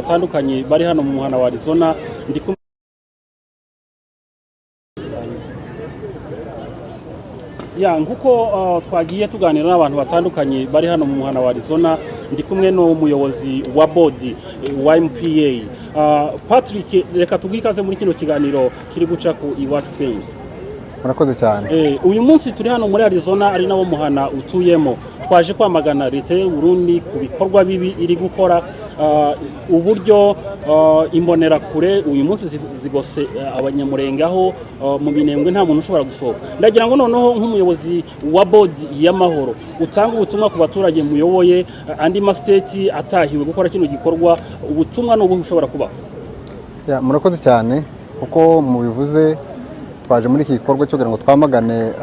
batandukanye bari hano mu muhana wa Arizona ndi nkuko twagiye tuganira n'abantu batandukanye bari hano mu muhana wa Arizona ndi kumwe n'umuyobozi wa board wa MPA Patrick, reka tugikaze muri kino kiganiro kiri guca ku Iwacu Films. Murakoze cyane. Uyu munsi turi hano muri Arizona ari nawo muhana utuyemo, twaje kwamagana leta y'u Burundi ku bikorwa bibi iri gukora, uburyo imbonera kure uyu munsi zigose abanyamurenge aho mu binembwe nta muntu ushobora gusohoka. Ndagira ngo noneho nk'umuyobozi wa board y'amahoro utanga ubutumwa ku baturage muyoboye andi ma state atahiwe gukora kino gikorwa, ubutumwa no bushobora kuba. Murakoze cyane kuko mubivuze twaje muri iki gikorwa cyo kugira ngo twamagane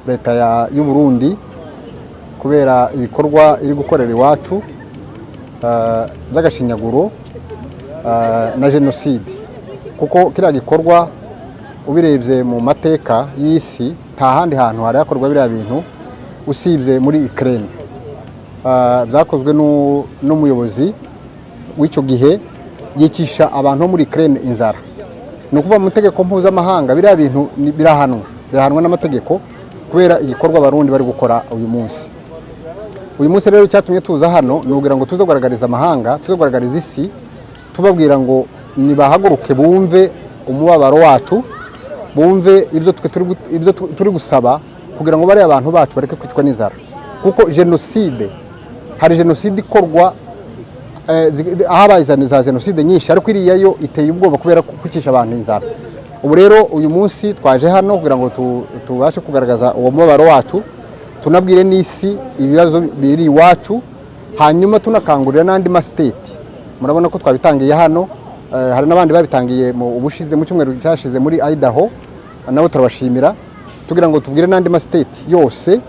leta y'u Burundi kubera ibikorwa iri gukorera iwacu by'agashinyaguro na genocide, kuko kiriya gikorwa ubirebye mu mateka y'isi nta handi hantu hari hakorwa biriya bintu usibye muri Ukraine. Byakozwe n'umuyobozi w'icyo gihe yicisha abantu muri Ukraine inzara. Ni ukuvuga mu mategeko mpuzamahanga biriya bintu birahanwa n'amategeko kubera igikorwa abarundi bari gukora uyu munsi. Uyu munsi rero cyatumye tuza hano ni ukugira ngo tuze kugaragariza amahanga, tuze kugaragariza isi, tubabwira ngo nibahaguruke bumve umubabaro wacu, bumve ibyo turi gusaba kugira ngo bari abantu bacu bareke kwicwa n'inzara, kuko genocide hari genocide ikorwa ahabaye za genocide nyinshi, ariko iriya yo iteye ubwoba kubera kwicisha abantu inzara. Ubu rero uyu munsi twaje hano kugira ngo tubashe kugaragaza uwo mubabaro wacu, tunabwire n'isi ibibazo biri iwacu, hanyuma tunakangurira n'andi ma state. Murabona ko twabitangiye hano, hari n'abandi babitangiye mu ubushize mu cyumweru cyashize muri Idaho, nabo turabashimira, tugira ngo tubwire n'andi ma state yose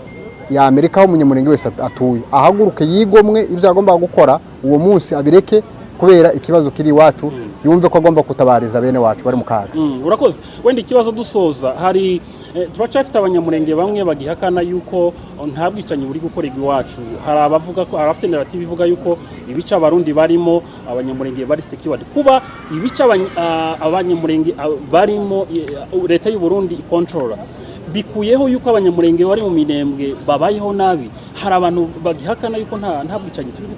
ya Amerika aho umunyamurenge wese atuye ahaguruke yigomwe ibyo agomba gukora uwo munsi abireke kubera ikibazo kiri iwacu, yumve ko agomba kutabariza bene wacu bari mu kaga. Urakoze. Wenda ikibazo dusoza, hari turacafite abanyamurenge bamwe bagihakana yuko nta bwicanyi buri gukorerwa iwacu. Hari abavuga ko abafite narrative ivuga yuko ibica abarundi barimo abanyamurenge bari secured, kuba ibica abanyamurenge barimo leta y'u Burundi ikontrola bikuyeho yuko abanyamurenge bari mu minembwe babayeho nabi. Hari abantu bagihakana yuko nta bwicanyi turi